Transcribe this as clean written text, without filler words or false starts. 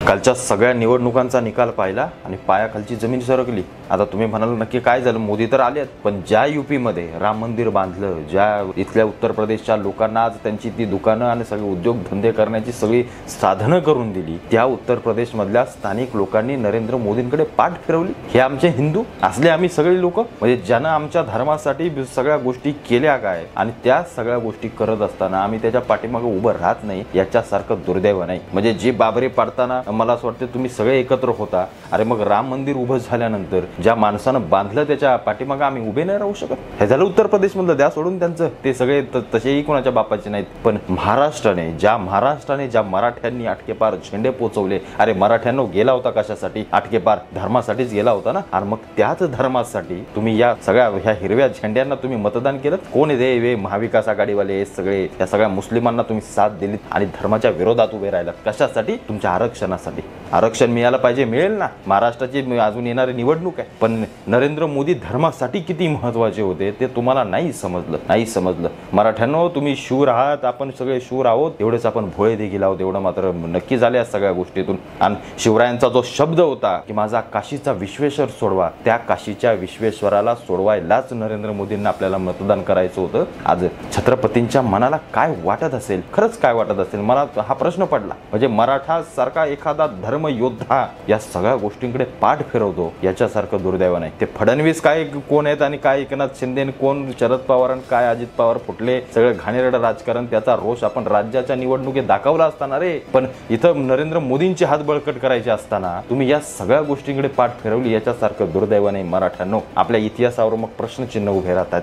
कालच्या सगळ्या निवडणुकांचा निकाल पाहिला आणि पायाखालची जमीन सरकली। आता तुम्ही म्हणाल नक्की काय झालं, मोदी तर आलेत, पण ज्या यूपी मध्ये राम मंदिर बांधलं, ज्या इथल्या उत्तर प्रदेशच्या लोकांना आज त्यांची ती दुकानं आणि सगळे उद्योग धंदे करण्याची सगळी साधनं करून दिली, त्या उत्तर प्रदेश मधल्या स्थानिक लोकांनी नरेंद्र मोदींकडे पाठ फिरवली। हे आमचे हिंदू असले आम्ही सगळे लोक, म्हणजे ज्यानं आमच्या धर्मासाठी सगळ्या गोष्टी केल्या काय आणि त्या सगळ्या गोष्टी करत असताना आम्ही त्याच्या पाठीमागे उभं राहत नाही, याच्यासारखं दुर्दैव नाही। म्हणजे जी बाबरी पाडताना मला असं वाटतं तुम्ही सगळे एकत्र होता, अरे मग राम मंदिर उभं झाल्यानंतर ज्या माणसानं बांधलं त्याच्या पाठीमागे आम्ही उभे नाही राहू शकत? हे झालं उत्तर प्रदेश मधलं, द्या सोडून त्यांचं, ते सगळे तसेही कोणाच्या बापाचे नाहीत। पण महाराष्ट्राने ज्या मराठ्यांनी आटकेपार झेंडे पोचवले, अरे मराठ्यांनो गेला होता कशासाठी? आटकेपार धर्मासाठीच गेला होता ना। आणि मग त्याच धर्मासाठी तुम्ही या सगळ्या ह्या हिरव्या झेंड्यांना तुम्ही मतदान केलं। कोण आहे वे महाविकास आघाडीवाले सगळे, या सगळ्या मुस्लिमांना तुम्ही साथ दिलीत आणि धर्माच्या विरोधात उभे राहिलात कशासाठी? तुमच्या आरक्षणासाठी। आरक्षण मिळालं पाहिजे, मिळेल ना, महाराष्ट्राची अजून येणारी निवडणूक आहे, पण नरेंद्र मोदी धर्मासाठी किती महत्वाचे होते ते तुम्हाला नाही समजलं। मराठ्यांनो तुम्ही शूर आहात, आपण सगळे शूर आहोत, एवढेच आपण भोळे देखील आहोत, एवढं मात्र नक्की झाले या सगळ्या गोष्टीतून। आणि शिवरायांचा जो शब्द होता की माझा काशीचा विश्वेश्वर सोडवा, त्या काशीच्या विश्वेश्वराला सोडवायलाच नरेंद्र मोदींना आपल्याला मतदान करायचं होतं। आज छत्रपतींच्या मनाला काय वाटत असेल, खरंच काय वाटत असेल, मला हा प्रश्न पडला। म्हणजे मराठा सारखा एखादा धर्मयोद्धा या सगळ्या गोष्टींकडे पाठ फिरवतो, याच्यासारखं दुर्दैव नाही। ते फडणवीस काय कोण आहेत आणि काय एकनाथ शिंदे कोण, शरद पवार आणि काय अजित पवार फुटले, सगळं घाणेरडं राजकारण, त्याचा रोष आपण राज्याच्या निवडणुकीत दाखवला असताना रे, पण इथं नरेंद्र मोदींची हात बळकट करायचे असताना तुम्ही या सगळ्या गोष्टींकडे पाठ फिरवली, याच्यासारखं दुर्दैव नाही मराठ्यांनो। आपल्या इतिहासावर मग प्रश्नचिन्ह उभे राहतात।